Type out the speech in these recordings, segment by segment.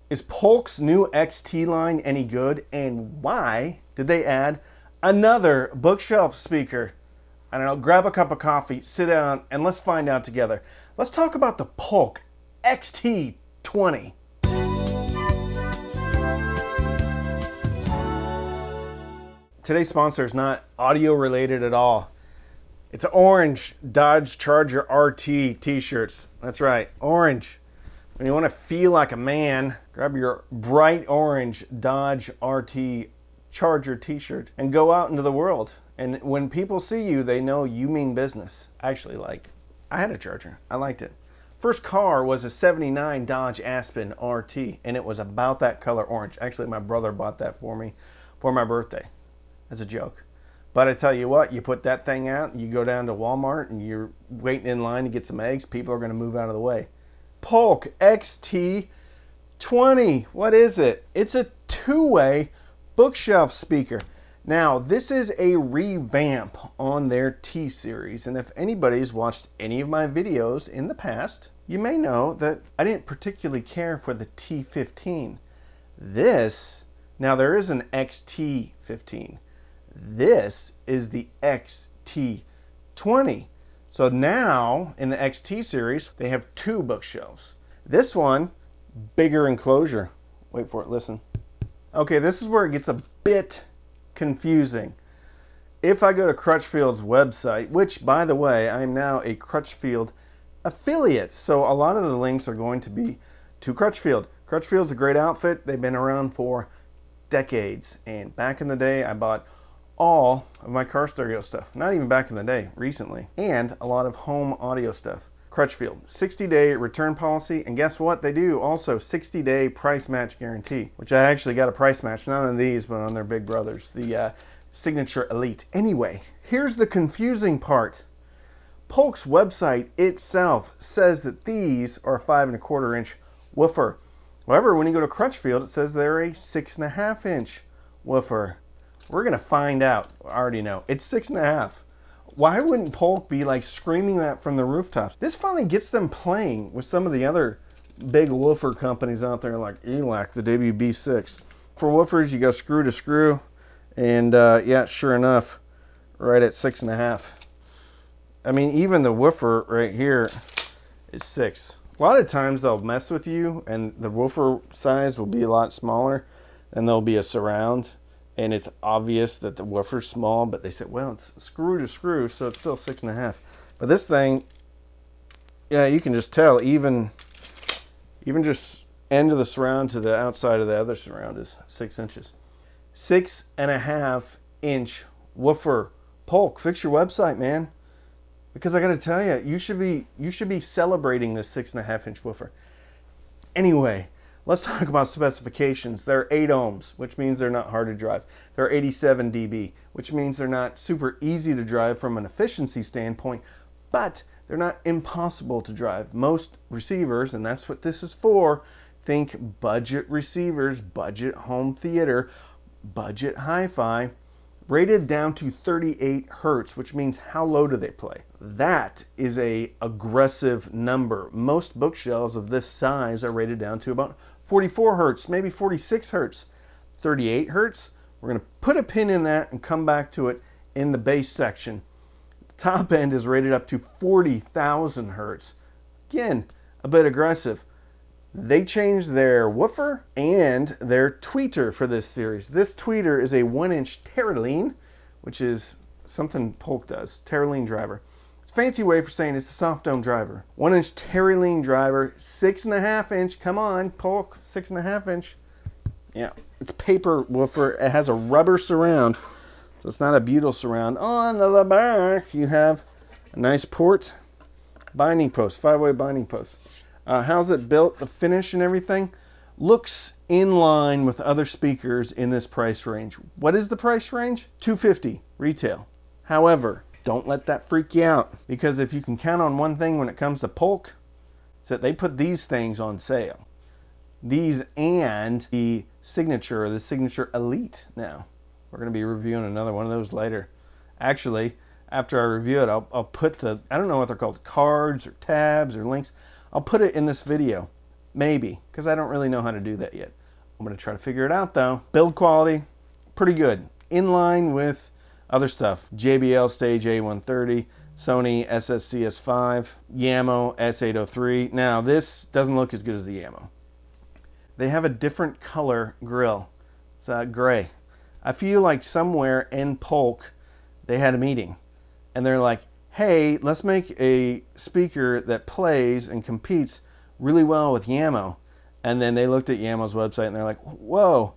Is Polk's new XT line any good? And why did they add another bookshelf speaker? I don't know, grab a cup of coffee, sit down, and let's find out together. Let's talk about the Polk XT20. Today's sponsor is not audio related at all. It's orange Dodge Charger RT t-shirts. That's right, orange. When you want to feel like a man, grab your bright orange Dodge RT Charger t-shirt and go out into the world. And when people see you, they know you mean business. Actually, I had a Charger. I liked it. First car was a 79 Dodge Aspen RT, and it was about that color orange. Actually, my brother bought that for me for my birthday as a joke. But I tell you what, you put that thing out, you go down to Walmart and you're waiting in line to get some eggs, people are going to move out of the way. Polk XT20. What is it? It's a two-way bookshelf speaker. Now, this is a revamp on their T series, and if anybody's watched any of my videos in the past, you may know that I didn't particularly care for the T15. Now there is an XT15. This is the XT20. So now, in the XT series, they have two bookshelves. This one, bigger enclosure. Wait for it, listen. Okay, this is where it gets a bit confusing. If I go to Crutchfield's website, which, by the way, I am now a Crutchfield affiliate, so a lot of the links are going to be to Crutchfield. Crutchfield's a great outfit. They've been around for decades, and back in the day, I bought all of my car stereo stuff. Not even back in the day, recently. And a lot of home audio stuff. Crutchfield, 60-day return policy, and guess what? They do also 60-day price match guarantee, which I actually got a price match, not on these, but on their big brothers, the Signature Elite. Anyway, here's the confusing part. Polk's website itself says that these are a 5¼ woofer. However, when you go to Crutchfield, it says they're a 6.5 woofer. We're gonna find out. I already know. It's 6.5. Why wouldn't Polk be like screaming that from the rooftops? This finally gets them playing with some of the other big woofer companies out there like ELAC, the WB6. For woofers, you go screw to screw. And yeah, sure enough, right at 6.5. I mean, even the woofer right here is 6. A lot of times they'll mess with you and the woofer size will be a lot smaller and there'll be a surround. And it's obvious that the woofer's small, but they said, well, it's screw to screw, so it's still 6.5. But this thing, yeah, you can just tell, even just end of the surround to the outside of the other surround is 6 inches. 6.5 woofer. Polk, fix your website, man. Because I got to tell you, you should be celebrating this 6.5 woofer. Anyway. Let's talk about specifications. They're 8 ohms, which means they're not hard to drive. They're 87 dB, which means they're not super easy to drive from an efficiency standpoint, but they're not impossible to drive. Most receivers, and that's what this is for, think budget receivers, budget home theater, budget hi-fi, rated down to 38 hertz, which means how low do they play? That is a aggressive number. Most bookshelves of this size are rated down to about 44 hertz, maybe 46 hertz. 38 hertz, we're going to put a pin in that and come back to it in the bass section. The top end is rated up to 40,000 hertz. Again, a bit aggressive. They changed their woofer and their tweeter for this series. This tweeter is a 1-inch Terraline, which is something Polk does, Terraline driver. It's a fancy way for saying it's a soft dome driver. 1-inch Terraline driver, 6.5 come on, Polk, 6.5. Yeah, it's paper woofer. It has a rubber surround, so it's not a butyl surround. On the back, you have a nice port binding post, 5-way binding post. How's it built? The finish and everything looks in line with other speakers in this price range. What is the price range? $250 retail. However, don't let that freak you out, because if you can count on one thing when it comes to Polk, it's that they put these things on sale. These and the Signature, the Signature Elite now. We're going to be reviewing another one of those later. Actually, after I review it, I'll put the, I don't know what they're called, cards or tabs or links. I'll put it in this video. Maybe, because I don't really know how to do that yet. I'm going to try to figure it out though. Build quality, pretty good. In line with other stuff. JBL Stage A130, Sony SSCS5, Yamaha S803. Now this doesn't look as good as the Yamaha. They have a different color grill. It's gray. I feel like somewhere in Polk they had a meeting and they're like, hey, let's make a speaker that plays and competes really well with Yamaha. And then they looked at Yamaha's website and they're like, whoa,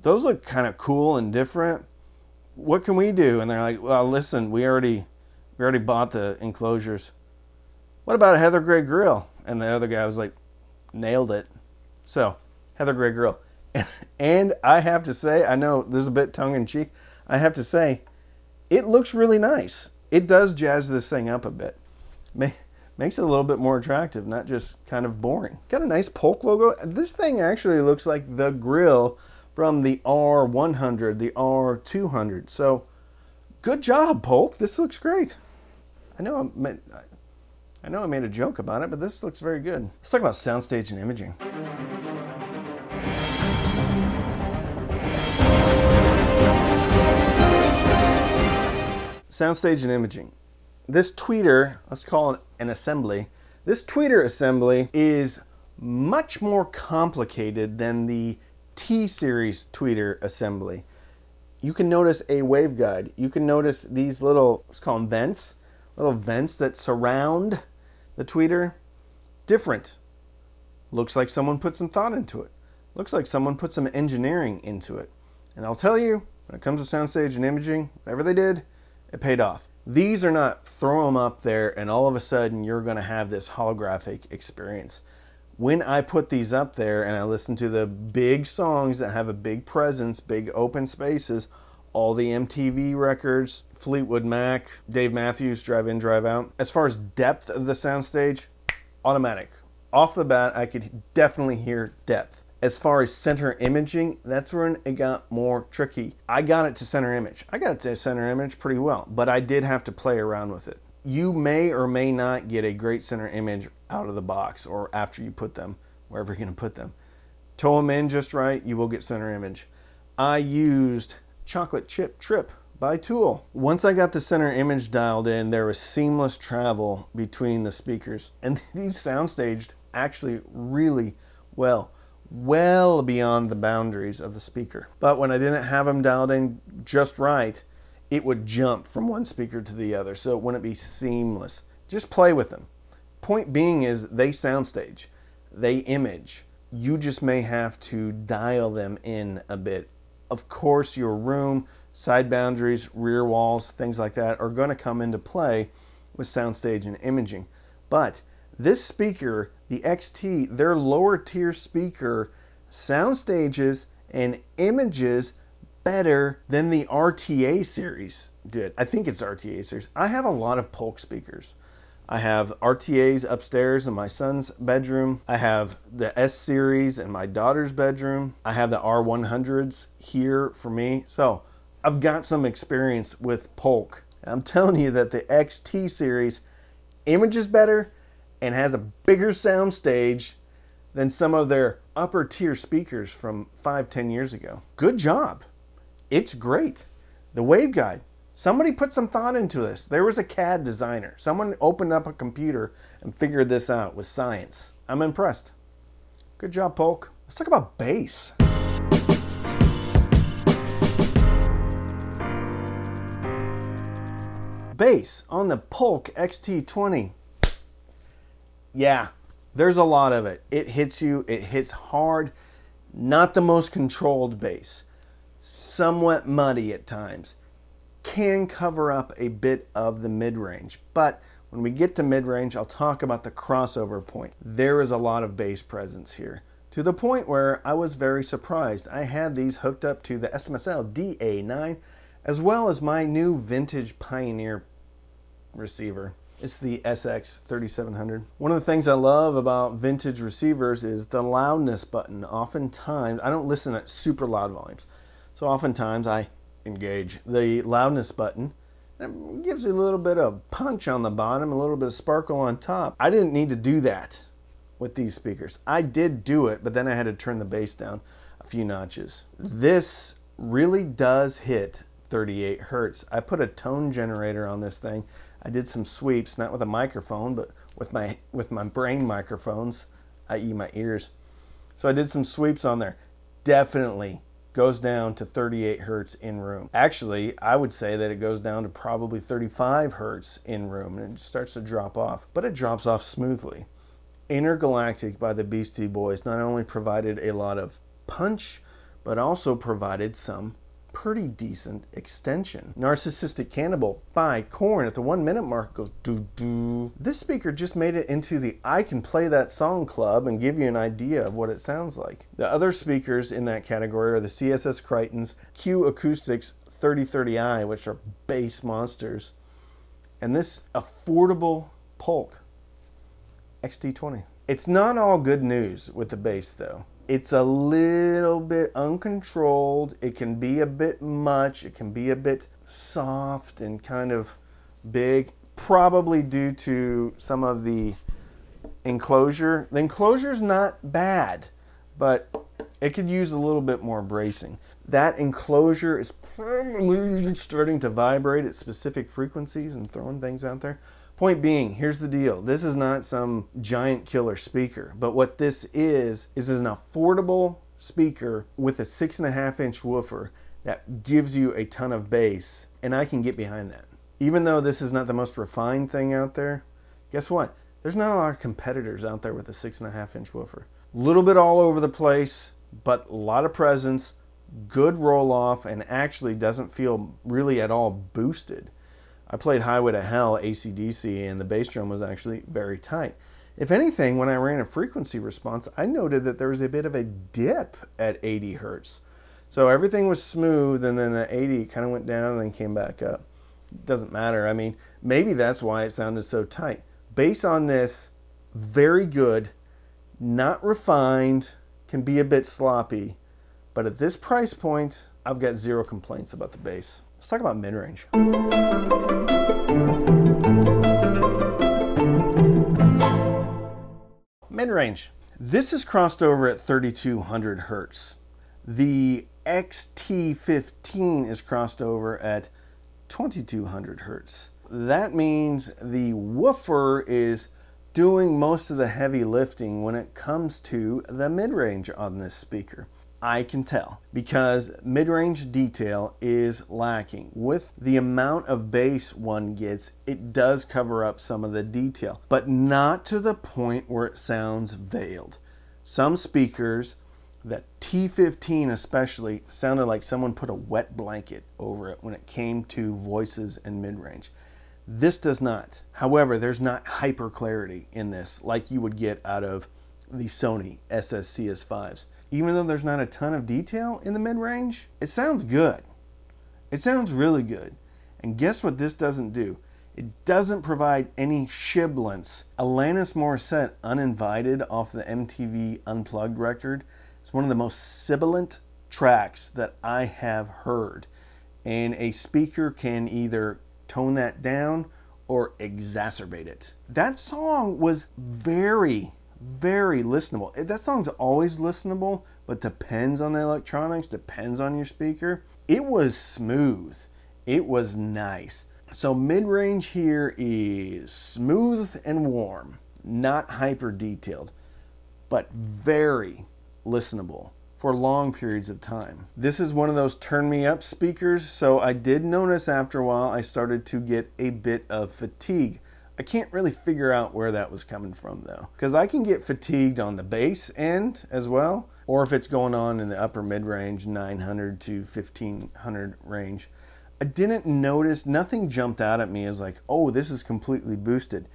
those look kind of cool and different. What can we do? And they're like, well, listen, we already bought the enclosures. What about a Heather Gray grill? And the other guy was like, nailed it. So, Heather Gray grill. And I have to say, I know there's a bit tongue-in-cheek, I have to say, it looks really nice. It does jazz this thing up a bit. Makes it a little bit more attractive, not just kind of boring. Got a nice Polk logo. This thing actually looks like the grill from the R100, the R200. So, good job, Polk. This looks great. I know I made a joke about it, but this looks very good. Let's talk about soundstage and imaging. Soundstage and imaging. This tweeter, let's call it an assembly. This tweeter assembly is much more complicated than the T-series tweeter assembly. You can notice a waveguide. You can notice these little, let's call them vents, little vents that surround the tweeter. Different. Looks like someone put some thought into it. Looks like someone put some engineering into it. And I'll tell you, when it comes to soundstage and imaging, whatever they did, it paid off. These are not throw them up there and all of a sudden you're going to have this holographic experience. When I put these up there and I listen to the big songs that have a big presence, big open spaces, all the MTV records, Fleetwood Mac, Dave Matthews, Drive In, Drive Out. As far as depth of the soundstage, automatic. Off the bat, I could definitely hear depth. As far as center imaging, that's when it got more tricky. I got it to center image. I got it to center image pretty well, but I did have to play around with it. You may or may not get a great center image out of the box or after you put them, wherever you're gonna put them. Toe them in just right, you will get center image. I used Chocolate Chip Trip by Tool. Once I got the center image dialed in, there was seamless travel between the speakers. And these soundstaged actually really well beyond the boundaries of the speaker. But when I didn't have them dialed in just right, it would jump from one speaker to the other, so it wouldn't be seamless. Just play with them. Point being is they soundstage, they image. You just may have to dial them in a bit. Of course, your room, side boundaries, rear walls, things like that are going to come into play with soundstage and imaging. But this speaker, the XT, their lower tier speaker, soundstages and images better than the RTA series did. I think it's RTA series. I have a lot of Polk speakers. I have RTAs upstairs in my son's bedroom. I have the S series in my daughter's bedroom. I have the R100s here for me. So I've got some experience with Polk. And I'm telling you that the XT series images better and has a bigger sound stage than some of their upper tier speakers from 5-10 years ago. Good job. It's great. The waveguide. Somebody put some thought into this. There was a CAD designer. Someone opened up a computer and figured this out with science. I'm impressed. Good job, Polk. Let's talk about bass. Bass on the Polk XT20. Yeah, there's a lot of it. It hits you, it hits hard. Not the most controlled bass. Somewhat muddy at times. Can cover up a bit of the mid-range. But when we get to mid-range, I'll talk about the crossover point. There is a lot of bass presence here. To the point where I was very surprised. I had these hooked up to the SMSL DA9 as well as my new vintage Pioneer receiver. It's the SX3700. One of the things I love about vintage receivers is the loudness button. Oftentimes, I don't listen at super loud volumes. So oftentimes I engage the loudness button. It gives you a little bit of punch on the bottom, a little bit of sparkle on top. I didn't need to do that with these speakers. I did do it, but then I had to turn the bass down a few notches. This really does hit 38 hertz. I put a tone generator on this thing. I did some sweeps, not with a microphone, but with my brain microphones, i.e. my ears. So I did some sweeps on there. Definitely goes down to 38 hertz in room. Actually, I would say that it goes down to probably 35 hertz in room, and it starts to drop off, but it drops off smoothly. Intergalactic by the Beastie Boys not only provided a lot of punch, but also provided some pretty decent extension. Narcissistic Cannibal by Korn at the 1 minute mark goes doo doo. This speaker just made it into the I can play that song club and give you an idea of what it sounds like. The other speakers in that category are the CSS Crichton's Q Acoustics 3030i, which are bass monsters, and this affordable Polk XT20. It's not all good news with the bass though. It's a little bit uncontrolled. It can be a bit much. It can be a bit soft and kind of big, probably due to some of the enclosure. The enclosure's not bad, but it could use a little bit more bracing. That enclosure is probably starting to vibrate at specific frequencies and throwing things out there. Point being, here's the deal. This is not some giant killer speaker, but what this is an affordable speaker with a 6.5-inch woofer that gives you a ton of bass, and I can get behind that. Even though this is not the most refined thing out there, guess what? There's not a lot of competitors out there with a 6.5-inch woofer. A little bit all over the place, but a lot of presence, good roll off, and actually doesn't feel really at all boosted. I played Highway to Hell AC/DC, and the bass drum was actually very tight. If anything, when I ran a frequency response, I noted that there was a bit of a dip at 80 hertz. So everything was smooth, and then at 80 it kind of went down and then came back up. It doesn't matter. I mean, maybe that's why it sounded so tight. Bass on this, very good, not refined, can be a bit sloppy, but at this price point, I've got zero complaints about the bass. Let's talk about mid-range. Mid-range. This is crossed over at 3200 hertz. The XT20 is crossed over at 2200 hertz. That means the woofer is doing most of the heavy lifting when it comes to the mid-range on this speaker. I can tell because mid-range detail is lacking. With the amount of bass one gets, it does cover up some of the detail, but not to the point where it sounds veiled. Some speakers, that T15 especially, sounded like someone put a wet blanket over it when it came to voices and mid-range. This does not. However, there's not hyper clarity in this like you would get out of the Sony SSCS5s. Even though there's not a ton of detail in the mid-range, it sounds good. It sounds really good. And guess what this doesn't do? It doesn't provide any shiblance. Alanis Morissette, Uninvited, off the MTV Unplugged record, is one of the most sibilant tracks that I have heard. And a speaker can either tone that down or exacerbate it. That song was very listenable. That song's always listenable, but depends on the electronics, depends on your speaker. It was smooth. It was nice. So mid-range here is smooth and warm, not hyper detailed, but very listenable for long periods of time. This is one of those turn me up speakers, so I did notice after a while I started to get a bit of fatigue. I can't really figure out where that was coming from though, because I can get fatigued on the bass end as well, or if it's going on in the upper mid-range, 900 to 1500 range. I didn't notice, nothing jumped out at me as like, oh, this is completely boosted.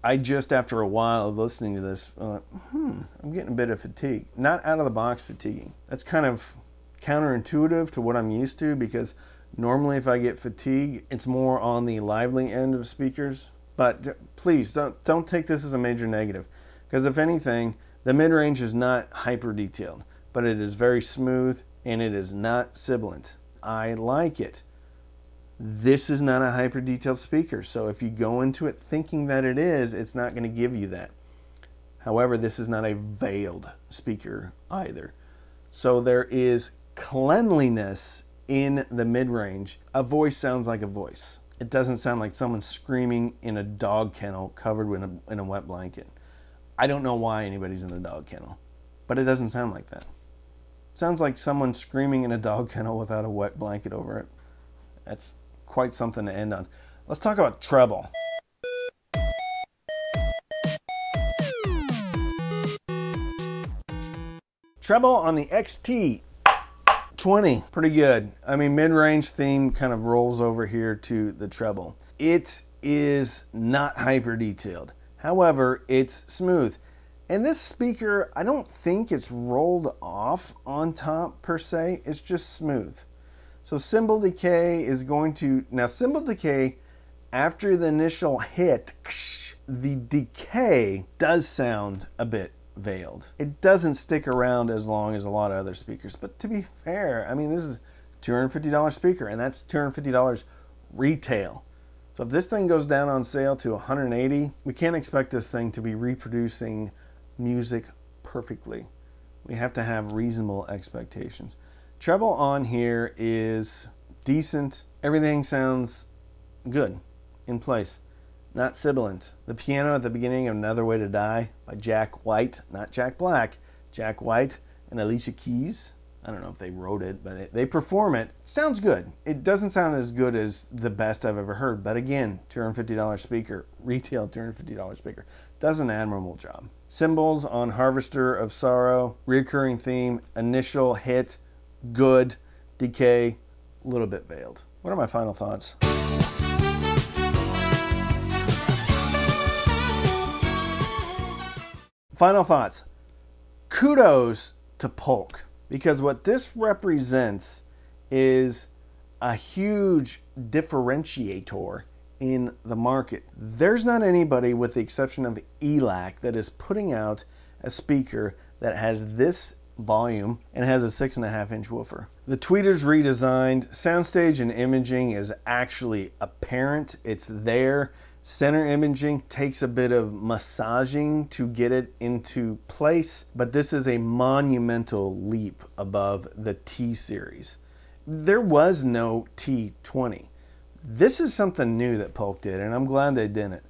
I just, after a while of listening to this, I'm getting a bit of fatigue. Not out of the box fatiguing. That's kind of counterintuitive to what I'm used to, because normally if I get fatigue, it's more on the lively end of speakers. But please don't take this as a major negative, because if anything, the mid-range is not hyper detailed, but it is very smooth and it is not sibilant. I like it. This is not a hyper detailed speaker, so if you go into it thinking that it is, it's not going to give you that. However, this is not a veiled speaker either. So there is cleanliness in the mid-range. A voice sounds like a voice. It doesn't sound like someone screaming in a dog kennel covered in a wet blanket. I don't know why anybody's in the dog kennel, but it doesn't sound like that. It sounds like someone screaming in a dog kennel without a wet blanket over it. That's quite something to end on. Let's talk about treble. Treble on the XT20, pretty good. I mean, mid-range theme kind of rolls over here to the treble. It is not hyper detailed. However, it's smooth. And this speaker, I don't think it's rolled off on top per se. It's just smooth. So cymbal decay is going to, now cymbal decay, after the initial hit, the decay does sound a bit veiled. It doesn't stick around as long as a lot of other speakers. But to be fair, I mean, this is a $250 speaker, and that's $250 retail. So if this thing goes down on sale to $180, we can't expect this thing to be reproducing music perfectly. We have to have reasonable expectations. Treble on here is decent. Everything sounds good, in place, not sibilant. The piano at the beginning of Another Way to Die by Jack White, not Jack Black, Jack White and Alicia Keys. I don't know if they wrote it, but they perform it. It sounds good. It doesn't sound as good as the best I've ever heard, but again, $250 speaker, retail $250 speaker, does an admirable job. Cymbals on Harvester of Sorrow, reoccurring theme, initial hit, good, decay, a little bit veiled. What are my final thoughts? Final thoughts. Kudos to Polk, because what this represents is a huge differentiator in the market. There's not anybody, with the exception of ELAC, that is putting out a speaker that has this volume and has a 6.5-inch woofer. The tweeter's redesigned. Soundstage and imaging is actually apparent. It's there. Center imaging takes a bit of massaging to get it into place, but this is a monumental leap above the T series. There was no T20. This is something new that Polk did, and I'm glad they did it.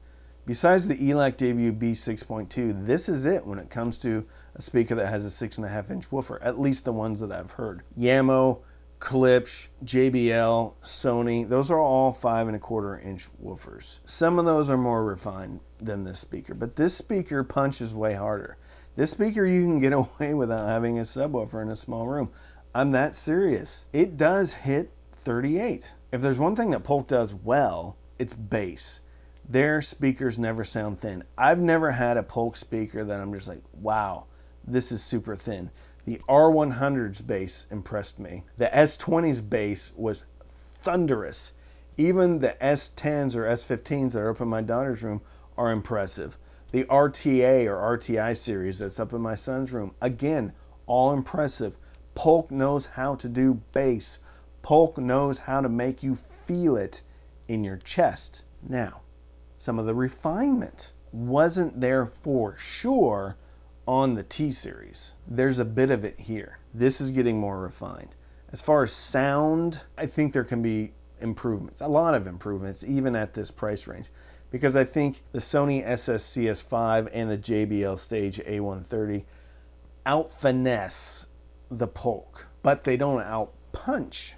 Besides the ELAC debut B6.2, this is it when it comes to a speaker that has a 6.5-inch woofer, at least the ones that I've heard. Yamo, Klipsch, JBL, Sony, those are all 5.25-inch woofers. Some of those are more refined than this speaker, but this speaker punches way harder. This speaker you can get away without having a subwoofer in a small room. I'm that serious. It does hit 38. If there's one thing that Polk does well, it's bass. Their speakers never sound thin. I've never had a Polk speaker that I'm just like, wow, this is super thin. The R100's bass impressed me. The S20's bass was thunderous. Even the S10s or S15s that are up in my daughter's room are impressive. The RTA or RTI series that's up in my son's room, again, all impressive. Polk knows how to do bass. Polk knows how to make you feel it in your chest. Now, some of the refinement wasn't there for sure on the T series. There's a bit of it here. This is getting more refined. As far as sound, I think there can be improvements, a lot of improvements, even at this price range, because I think the Sony SSCS5 and the JBL Stage A130 out-finesse the Polk, but they don't out-punch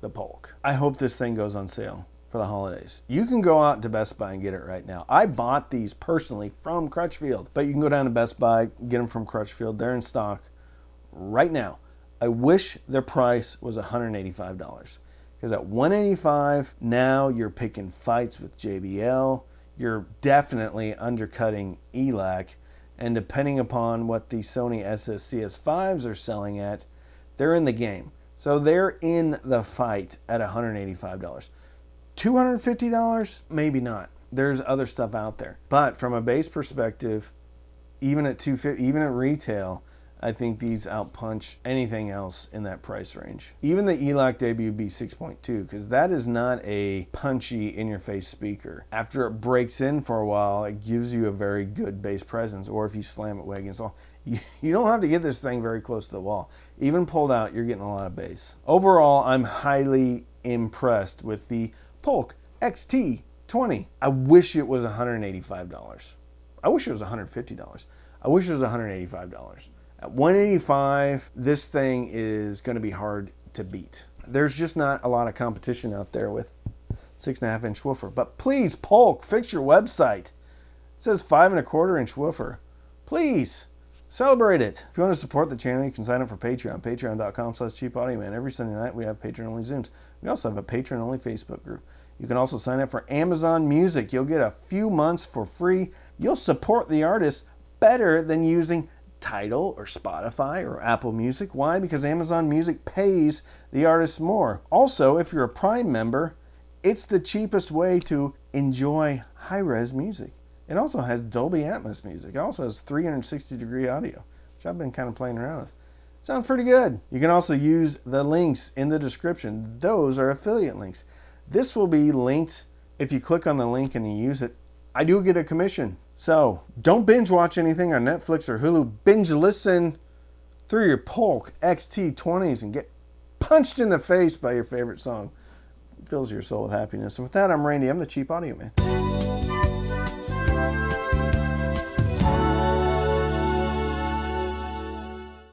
the Polk. I hope this thing goes on sale for the holidays. You can go out to Best Buy and get it right now. I bought these personally from Crutchfield, but you can go down to Best Buy, get them from Crutchfield. They're in stock right now. I wish their price was $185, because at $185, now you're picking fights with JBL. You're definitely undercutting ELAC, and depending upon what the Sony SSCS5s are selling at, they're in the game. So they're in the fight at $185. $250? Maybe not. There's other stuff out there. But from a bass perspective, even at $250, even at retail, I think these outpunch anything else in that price range. Even the ELAC WB 6.2, because that is not a punchy in-your-face speaker. After it breaks in for a while, it gives you a very good bass presence, or if you slam it way against the wall. You don't have to get this thing very close to the wall. Even pulled out, you're getting a lot of bass. Overall, I'm highly impressed with the Polk XT20. I wish it was $185. I wish it was $150. I wish it was $185. At $185, this thing is going to be hard to beat. There's just not a lot of competition out there with 6.5-inch woofer. But please, Polk, fix your website. It says 5.25-inch woofer. Please celebrate it. If you want to support the channel, you can sign up for Patreon. Patreon.com/cheapaudioman. Every Sunday night we have patron-only Zooms. We also have a patron-only Facebook group. You can also sign up for Amazon Music. You'll get a few months for free. You'll support the artist better than using Tidal or Spotify or Apple Music. Why? Because Amazon Music pays the artists more. Also, if you're a Prime member, it's the cheapest way to enjoy high-res music. It also has Dolby Atmos music. It also has 360-degree audio, which I've been kind of playing around with. Sounds pretty good. You can also use the links in the description. Those are affiliate links. This will be linked. If you click on the link and you use it, I do get a commission. So don't binge watch anything on Netflix or Hulu. Binge listen through your Polk XT20s and get punched in the face by your favorite song. It fills your soul with happiness. And with that, I'm Randy. I'm the Cheap Audio Man.